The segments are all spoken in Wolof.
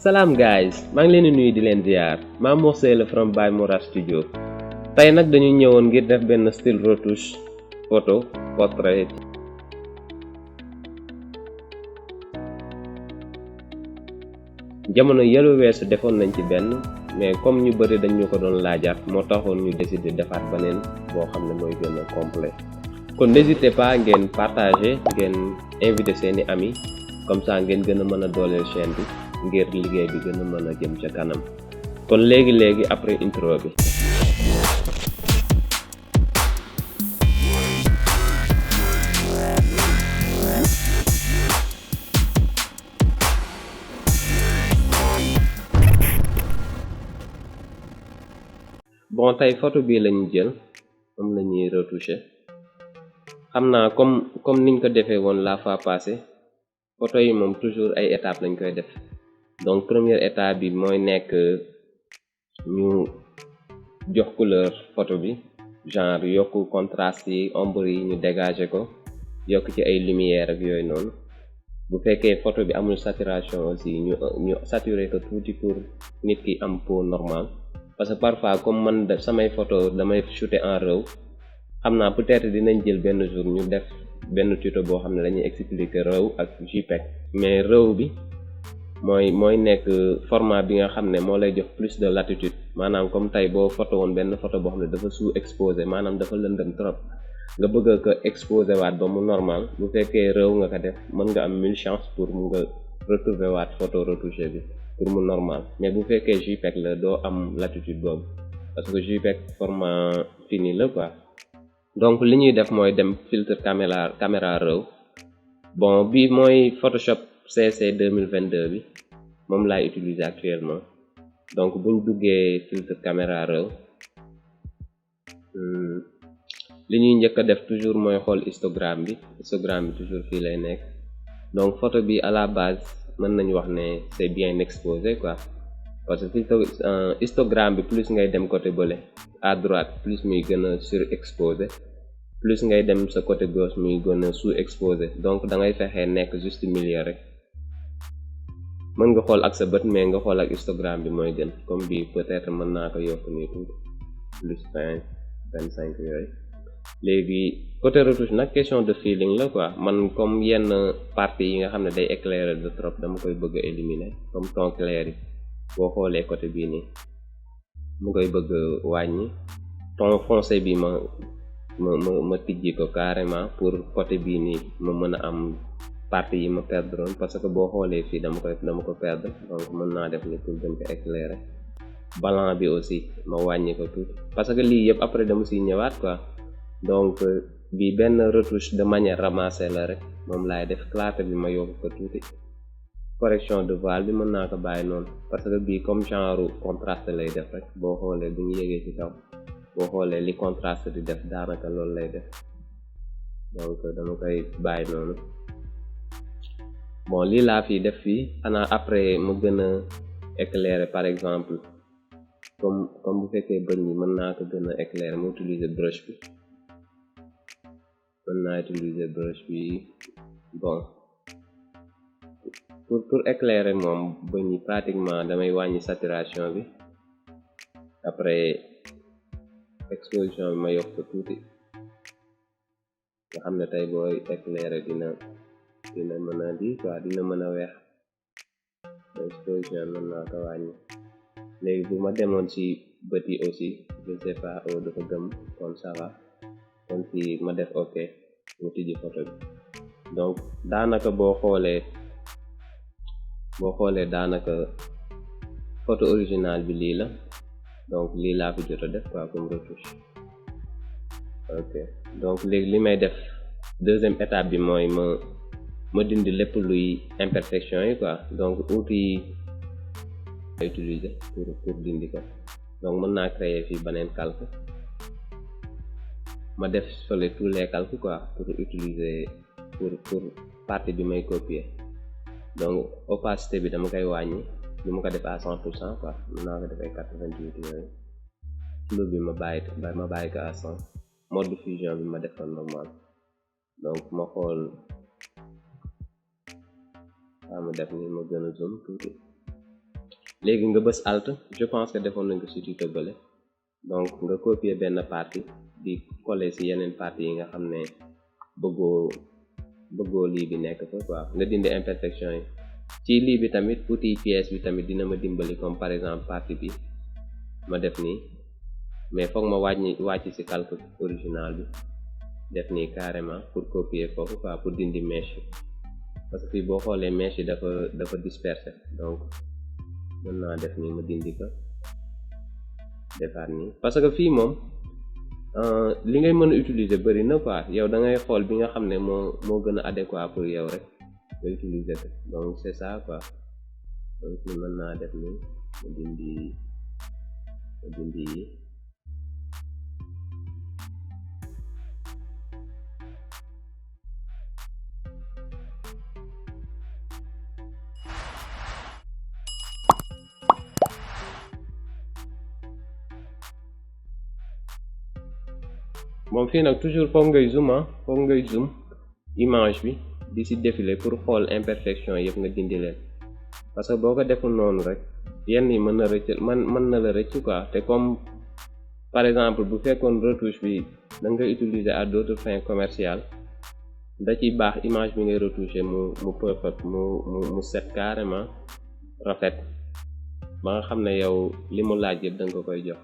Salam guys, maa ngi leen di nuyu di leen ziar maa Moussa la from by Mora Studio. Tey nag dañu ñëwoon ngir def benn style retouche photo portrait. Jamono yële weesu defoon nañ ci benn mais comme ñu bëri dañ ñu ko doon laajaat moo taxoon ñu décidé defaat beneen boo xam ne mooy gën a complet. Kon n'hésitez pas ngeen partager ngeen inviter seeni amis comme ça ngeen gën a mën a dooleel chaîne bi ngir liggéey bi gën a mën a jëm ca kanam. Kon léegi après intro bi. Bon tey photo bii lañu jël moom la ñuy retoucher xam naa comme niñ ko defee woon la fois passée photo yi moom toujours ay étapes lañ koy def. Donc première étape bi mooy nekk ñu jox couleur photo bi genre yokk contraste yi ombre yi ñu dégager ko yokk ci ay lumière ak yooyu noonu. Bu fekkee photo bi amul saturation aussi ñu saturer ko tuuti pour nit ki am peau normal. Parce que parfois comme man samay photo damay shooter en RAW xam naa peut-être dinañ jël benn jour ñu def benn tuto boo xam ne dañuy expliquer RAW ak JPEG. Mais RAW bi mooy nekk format bi nga xam ne moo lay jox plus de latitude maanaam comme tey boo photo woon benn photo boo xam ne dafa sous exposé maanaam dafa lëndëm trop nga bëgg ko exposé waat ba mu normal bu fekkee RAW nga ko def mën nga am 1000 chance pour mu nga retrouver waat photo retouché bi pour mu normal. Mais bu fekkee JPEG la doo am latitude boobu parce que JPEG format fini la quoi. Donc li ñuy def mooy dem filtre caméra RAW. Bon bi mooy Photoshop CC 2022 bi moom laay utiliser actuellement. Donc buñ duggee filtre caméra RAW li ñuy njëkk a def toujours mooy xool histogramme bi toujours fii lay nekk. Donc photo bi à la base mën nañu wax ne c'est bien exposé quoi parce que histogramme bi plus ngay dem côté bële à droite plus muy gën a surexposé plus ngay dem sa côté gauche muy gën a sous-exposé. Donc da ngay fexee nekk juste milieu rek. Mën nga xool ak sa bët mais nga xool ak histogramme bi mooy gën comme bi peut-être mën naa ko yokk nii tuuti plus 25 yooyu. Léegi côté retouche nag question de feeling la quoi man comme yenn parties yi nga xam ne day éclairer de trop dama koy bëgg a éliminer comme ton clair yi boo xoolee côté bii nii mu koy bëgg wàññi ton foncé bi ma tijji ko carrément pour côté bii nii ma mën a am partie yi ma perdre parce que boo xoolee fii dama ko perdre donc mën naa def ni pour gën ko éclairer. Blanc bi aussi ma wàññi ko tuuti parce que lii yëpp après dama siy ñëwaat quoi. Donc bi benn retouche de manière ramassée la rek moom laay def. Clarté bi ma yokk ko tuuti. Correction de voile bi mën naa ko bàyyi noonu parce que bii comme genre contraste lay def rek boo xoolee bu ñu yégee ci kaw boo xoolee li contraste di def daanaka loolu lay def donc dama koy bàyyi noonu. Bon lii laa fi def fii xanaa après mu gën a éclairer par exemple comme bu fekkee bëñ yi mën naa ko gën a éclairer mu utiliser brush bi. Mën naa utiliser brush bi bon pour éclairer moom bëñ yi pratiquement damay wàññi saturation bi après exposition bi ma yokk ko tuuti nga xam ne tey booy éclairer dina mën a di quoi dina mën a weex. Exposition mën naa ko wàññi. Léegi bu ma demoon ci bët yi aussi je sais pas dafa gëm kon ça va kon si ma def ok mu tijji photo bi. Donc daanaka boo xoolee daanaka photo original bi lii la donc lii laa fi jot a def quoi comme retouche. Ok donc léegi li may def deuxième étape bi mooy ma dindi lépp luy imperfection yi quoi. Donc outil yi utiliser pour dindi ko. Donc mën naa créer fii beneen calque ma def fële tous les calques quoi pour utiliser pour partie bi may copier. Donc opacité bi dama koy wàññi lu ma ko def à 100% quoi mën naa ko def ay 88 yooyu. Flou bi ma bàyyi ko à 100. Mode de fusion bi ma def ko normal. Donc ma xool ma def ni ma gën a zoom tuuti léegi nga bës alt, je pense que defoon nañ ko ci tuto bële, donc nga copier benn partie di coller ci yeneen parties yi nga xam ne bëggoo lii bi nekk fa quoi, nga dindi imperfection yi. ci lii bi tamit outil pièce bi tamit dina ma dimbali, comme par exemple partie bi ma def nii, mais foog ma wàcc ci calque original bi def nii carrément pour copier foofu quoi, pour dindi mèche yi, parce que fii boo xoolee mèche yi dafa dispersé, donc mën naa def nii ma dindi ko defaat nii, parce que fii moom li ngay mën a utiliser bëri na quoi, yow da ngay xool bi nga xam ne moo gën a adéquat pour yow rek nga utiliser ko, donc c'est ça quoi. donc ni mën naa def nii ma dindi yi. bon fii nag toujours foog ngay zoom image bi di ci défiler pour xool imperfection yëpp nga dindi leen, parce que boo ko deful noonu rek yenn yi mën na la rëcc quoi. te comme par exemple bu fekkoon retouche bi da nga utiliser à d'autres fins commerciales, da ciy baax image bi ngay retoucher mu perfect mu set carrément rafet, ba nga xam ne yow li mu laaj yëpp da nga ko koy jox.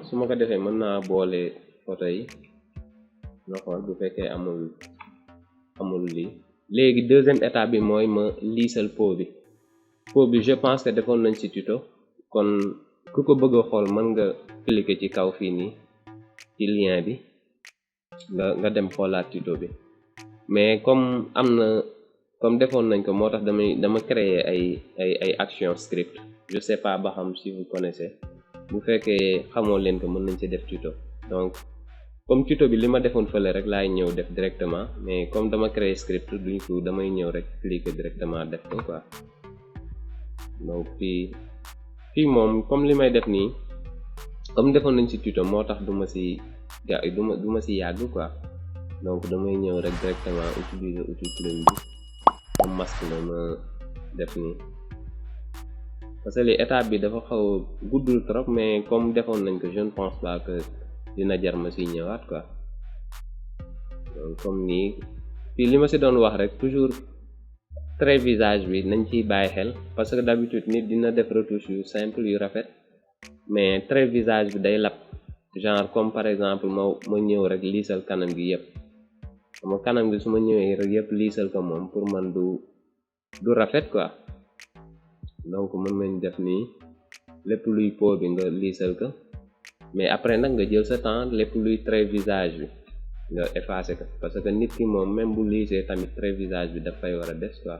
su ma ko defee mën naa boole photo yi nga xool bu fekkee amul lii. léegi deuxième étape bi mooy ma liisal peau bi je pense que defoon nañ ci tuto, kon ku ko bëgg a xool mën nga cliquer ci kaw fii nii ci lien bi nga dem xoolaat tuto bi, mais comme defoon nañ ko moo tax dama créer ay action script. je sais pas ba xam si vous connaissez, bu fekkee xamoo leen ko mën nañ ci def tuto. donc comme tuto bi li ma defoon fële rek laay ñëw def directement, mais comme dama créer script duñ ko damay ñëw rek cliquer directement def ko quoi. donc fii moom comme li may def nii, comme defoon nañ ci tuto moo tax du ma si yàgg quoi. donc damay ñëw rek directement utiliser outil plume bi comme masque la ma def nii, parce que li étape bi dafa xaw guddul trop, mais comme defoon nañ ko je ne pense pas que dina jar ma si ñëwaat quoi. donc comme nii fii li ma si doon wax rek, toujours trait visage bi nañ ciy bàyyi xel, parce que d'habitude nit dina def retouche yu simple yu rafet, mais trait visage bi day lap, genre comme par exemple ma ñëw rek liisal kanam gi yëpp. sama kanam gi su ma ñëwee rek yëpp liisal ko moom pour man du rafet quoi. donc mën nañ def nii lépp luy peau bi nga liisal ko, mais après nag nga jël sa temps lépp luy trait visage bi nga effacer ko, parce que nit ki moom même bu liisee tamit trait visage bi dafay war a des quoi.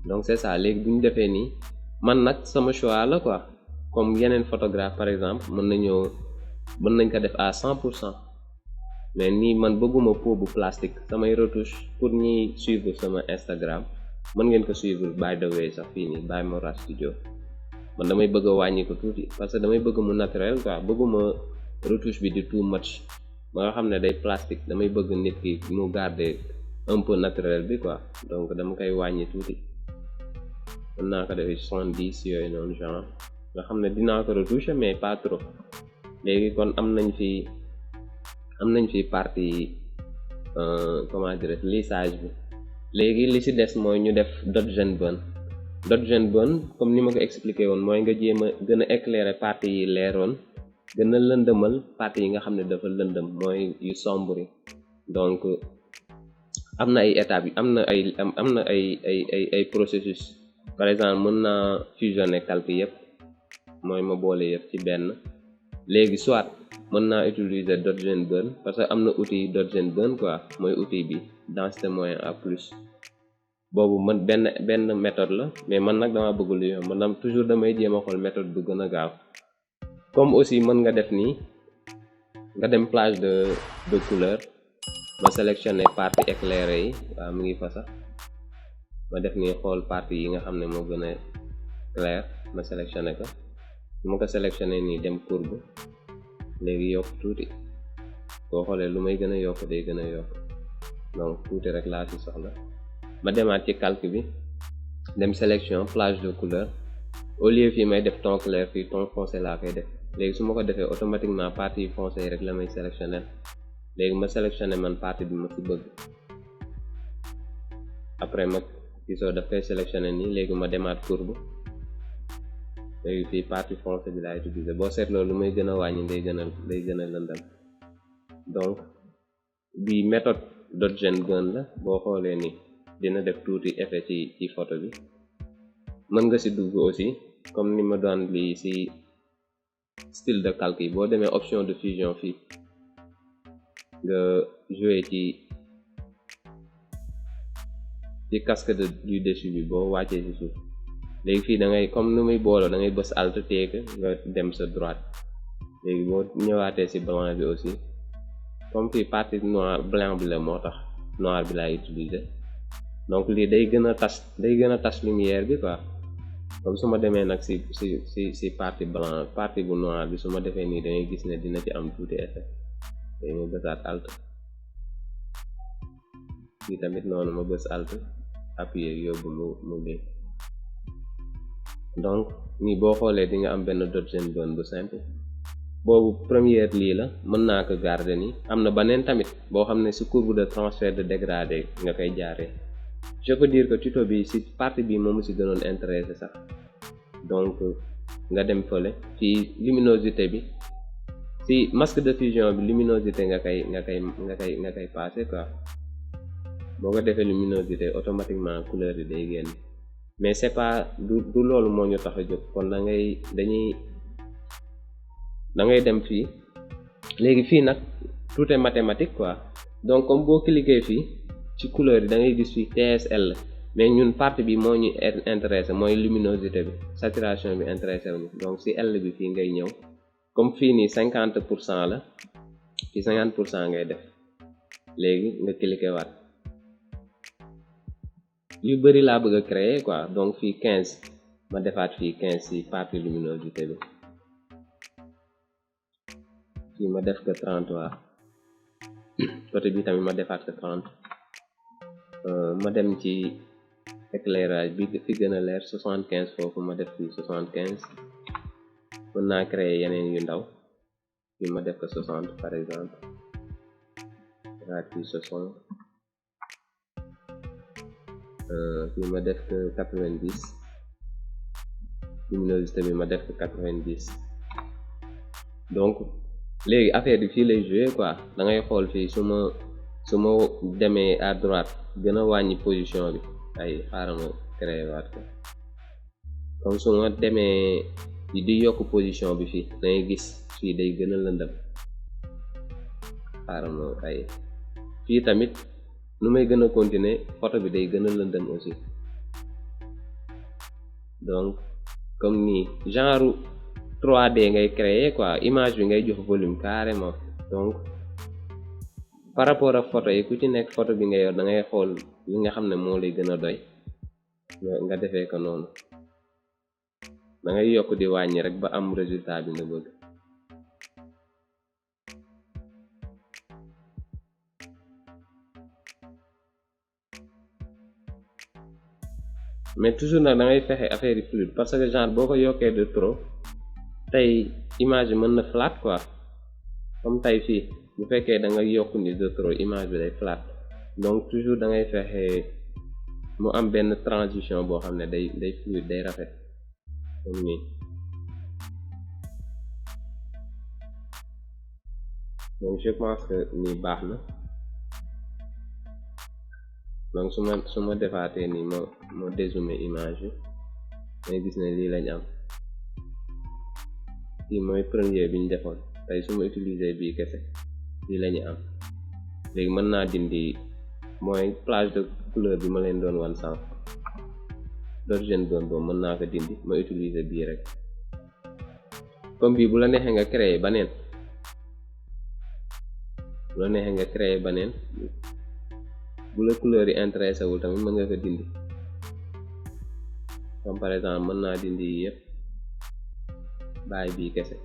donc c'est ça. léegi bu ñu defee nii, man nag sama choix la quoi, comme yeneen photographe par exemple mën nañ ko def à 100%, mais nii man bëgguma peau bu plastique. samay retouche pour ñi suivre sama Instagram mën ngeen ko suivre by the way sax fii nii by Mora Studio. man damay bëgg a wàññi ko tuuti, parce que damay bëgg mu naturel quoi, bëgguma retouche bi di too much ba nga xam ne day plastique. damay bëgg nit ki mu garder un peu naturel bi quoi, donc dama koy wàññi tuuti. mën naa ko defee 70 yooyu noonu genre, nga xam ne dinaa ko retoucher mais pas trop. léegi kon am nañ fi partie comment dire lissage bi. léegi li ci des mooy ñu def dot gene burn comme ni ma ko expliqué woon, mooy nga jéem a gën a éclairer partie yi leeroon, gën a lëndëmal partie yi nga xam ne dafa lëndëm, mooy yu sombre yi. donc am na ay étapes am na ay processus. par exemple mën naa fusionner calque yëpp, mooy ma boole yëpp ci benn. léegi soit mën naa utiliser dot gen burn parce que am na outil dot gen burn quoi, mooy outil bi densité moyen à plus. boobu man benn méthode la, mais man nag dama bëgg lu yomb, man toujours damay jéem a xool méthode bu gën a gaaw. comme aussi mën nga def nii, nga dem plage de couleur, ma sélectionné partie éclairée yi, waaw mu ngi fa sax, ma def nii xool partie yi nga xam ne moo gën a clair, ma sélectionné ko. su ma ko sélectionné nii dem courbe, léegi yokk tuuti, boo xoolee lu may gën a yokk day gën a yokk, donc tuuti rek laa ci soxla. ma demaat ci calque bi, dem sélection plage de couleur, au lieu fii may def ton clair, fii ton foncé laa koy def. léegi su ma ko defee automatiquement partie foncé rek la may sélectionné. léegi ma sélectionné man partie bi ma ci bëgg, après ma gisoo daf koy sélectionné nii. léegi ma demaat courbe, léegi fii partie foncé bi laay utiliser. boo seetloo lu may gën a wàññi day gën a lëndam. donc bi méthode dot gen burn la, boo xoolee nii dina def tuuti effet ci photo bi. mën nga ci dugg aussi comme ni ma doon lii ci style de calque yi, boo demee option de fusion fii nga jouer ci casque du dessus bi, boo wàccee ci suuf. léegi fii da ngay comme nu muy booloo, da ngay bës alt teek nga dem sa droite. léegi boo ñëwaatee ci blanc bi aussi, comme fii partie noir blanc bi la, moo tax noir bi laay utiliser. donc lii day gën a tas lumière bi quoi. comme su ma demee nag ci partie blanc, partie bu noir bi, su ma defee nii da ngay gis ne dina ci am tuuti effet. léegi ma bësaat alt, fii tamit noonu ma bës alt appuyer yóbbu mu lii. donc nii boo xoolee di nga am benn dot gen burn bu simple. boobu première lii la, mën naa ko garder nii. am na beneen tamit boo xam ne ci courbe de transfert de dégradé nga koy jaaree. je peux dire que tuto bi ci partie bi moom ci gënoon intéressé sax. donc nga dem fële fii luminosité bi, ci masque de fusion bi luminosité nga koy passé quoi. boo ko defee luminosité, automatiquement couleur yi day génn. mais c'est pas du loolu moo ñu tax a jóg. kon da ngay dem fii. léegi fii nag tout est mathématique quoi. donc comme boo cliquer fii ci couleur yi da ngay gis fii TSL, mais ñun partie bi moo ñu intéressé, mooy luminosité bi. saturation bi intéressé wuñu. donc ci L bi fii ngay ñëw, comme fii nii 50% la, ci 50% ngay def. léegi nga cliquer waat. yu bari laa bëgg a créer quoi, donc fii 15 ma defaat fii 15 ci partie luminosité bi. fii ma def ko 33, côté bi tamit ma defaat ko 30. ma dem ci éclairage bi fi gën a leer 75, foofu ma def fii 75. mën naa créer yeneen yu ndaw, fii ma def ko 60 par exemple. defaat fii 60. fii ma def ko 90, luminosité bi ma def ko 90. donc léegi affaire bi fii lay jouer quoi. da ngay xool fii su ma demee à droite gën a wàññi position bi, ay xaaral ma créer waat ko. comme su ma demee di yokk position bi fii da ngay gis fii day gën a lëndëm. xaaral ma ay fii tamit nu may gën a continuer photo bi day gën a lëndëm aussi. donc comme nii genre 3D ngay créer quoi, image bi ngay jox volume carrément. donc par rapport ak photo yi, ku ci nekk photo bi nga yor da ngay xool li nga xam ne moo lay gën a doy nga defee ko noonu. da ngay yokk di wàññi rek ba am résultat bi nga bëgg. mais toujours nag da ngay fexe affaire yi fluide, parce que genre boo ko yokkee de trop, tey image bi mën na flat quoi. comme tey fii bu fekkee da nga yokk ni de trop, image bi day flat. donc toujours da ngay fexe mu am benn transition boo xam ne day fluide, day rafet comme nii. donc je pense que nii baax na. donc su ma defaatee nii ma dézoomer image bi, ngay gis ne lii lañ am. fii mooy premier bi ñu defoon. tey su ma utiliser bii kese lii la ñu am. léegi mën naa dindi mooy plage de couleur bi ma leen doon wan sànq d'origine doon boobu mën naa ko dindi ma utiliser bii rek. comme bii bu la neexee nga créer baneen bu la couleur yi intéressé wul tamit mën nga ko dindi. comme par exemple mën naa dindi yëpp bàyyi bii kese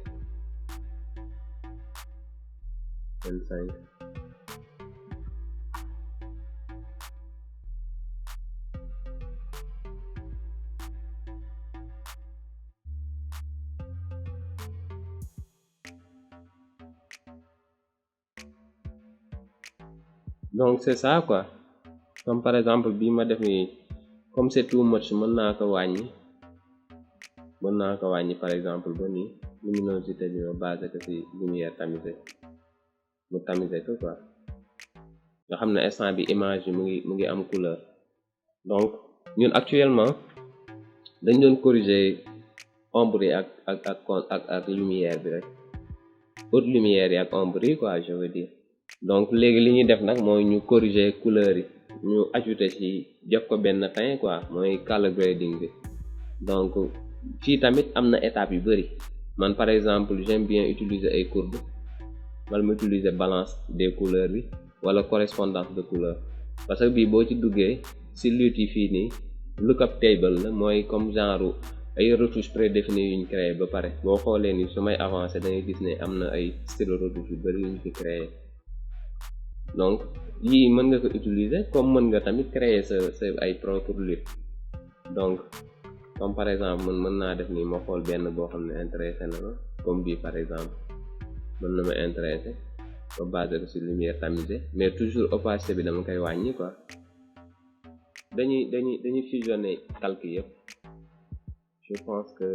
25. donc c'est ça quoi. comme par exemple bii ma def nii comme c'est too much mën naa ko wàññi par exemple ba nii luminosité bi ma basé ko ci lumière tamisée mu tamiser ko quoi nga xam ne instant bi image bi mu ngi am couleur. donc ñun actuellement dañ doon corriger ombre yi ak lumière bi rek, haute lumière yi ak ombre yi quoi je veux dire. donc léegi li ñuy def nag mooy ñu corriger couleur yi, ñu ajouter ci def ko benn teint quoi, mooy color grading bi. donc fii tamit am na étape yu bari. man par exemple j'aime bien utiliser ay courbes wala ma utiliser balance des couleurs bi wala correspondance de couleur, parce que bii boo ci duggee ci lutte yi fii nii lookup table la, mooy comme genre ay retouches prédéfinies yuñ créé ba pare. boo xoolee ni su may avancer da ngay gis ne am na ay style retouche yu bari yuñ fi créé. donc yii mën nga ko utiliser comme mën nga tamit créer sa ay propre lutte. donc comme par exemple mën naa def nii ma xool benn boo xam ne intéressé na ma, comme bii par exemple mën na ma intéressé ba basé ko ci lumière tamisée, mais toujours opacité bi dama koy wàññi quoi. dañuy fusionner calque yëpp. je pense que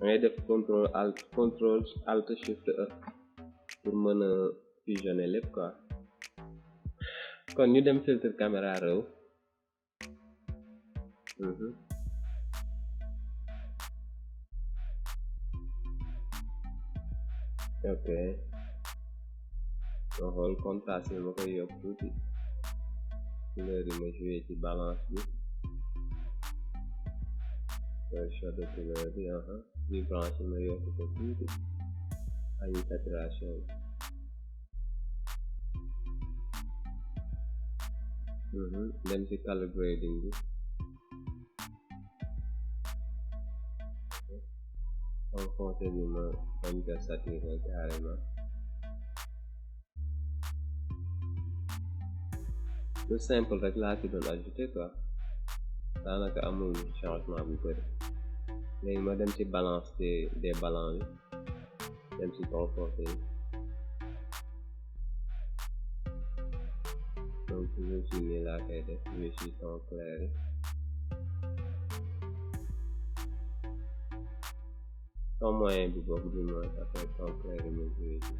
ngay def contrôle alt shift E pour mën a fusionner lépp quoi. kon ñu dem filtre caméra raw. ok ma xool contraste bi ma koy yokk tuuti, couleur yi ma joué ci balance bi, choix de couleur bi vibrance yi ma yokk ko tuuti, ay saturation bi. dem ci color grading bi, en foncé bi ma bañ ko saturé carrément. lu simple rek laa ci doon ajouter quoi, daanaka amul changement bu bëri. léegi ma dem ci balance des ballons yi, dem ci conforté yi. donc je suis nii laa koy def, je suis ton clair yi. son moyen bi boobu du moins après ton clair yi ma joué ci.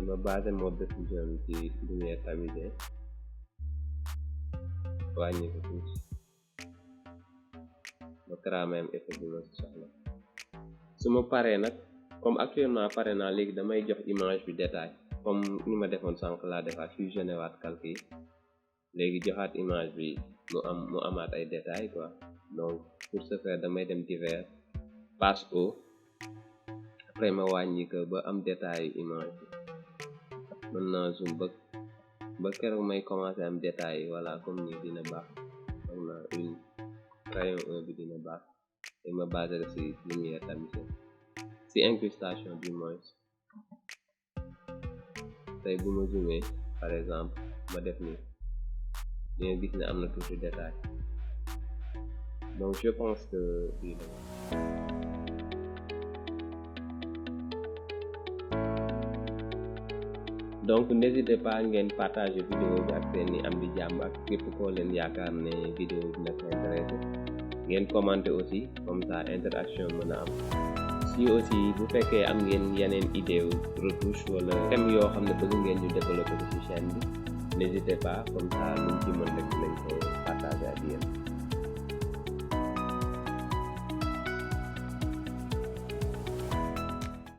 ma basé mode de fusion ci lumière tamisée, wàññi ko tuuti ma créer même effet bi ma ci soxla. su ma paree nag comme actuellement pare naa, léegi damay jox image bi détail comme ni ma defoon sànq laa defaat fusionné waat calque yi, léegi joxaat image bi mu amaat ay détails quoi. donc pour ce faire damay dem divers, passe au, après ma wàññi ko ba am détail image bi. mën naa zoom ba keroog may commencer am détail yi, voilà comme ni dina baax. xam naa rayon 1 bi dina baax. te ma basé ci lumière tamisée, ci incrustation du moins. tey bu ma zoomé par exemple ma def nii, di nga gis ne am na tuuti détail. donc je pense que bii la. donc n'hésitez pas ngeen partager vidéo bi ak seeni am di jàmm ak képp koo leen yaakaar ne vidéo bi na ko intéressé. ngeen commenter aussi, comme ça interaction mën a am. si aussi bu fekkee am ngeen yeneen idée retouche wala thème yoo xam ne bëgg ngeen ñu développer ko ci chaîne bi, n'hésitez pas, comme ça luñ ci mën rek dinañ ko partager ak yéen.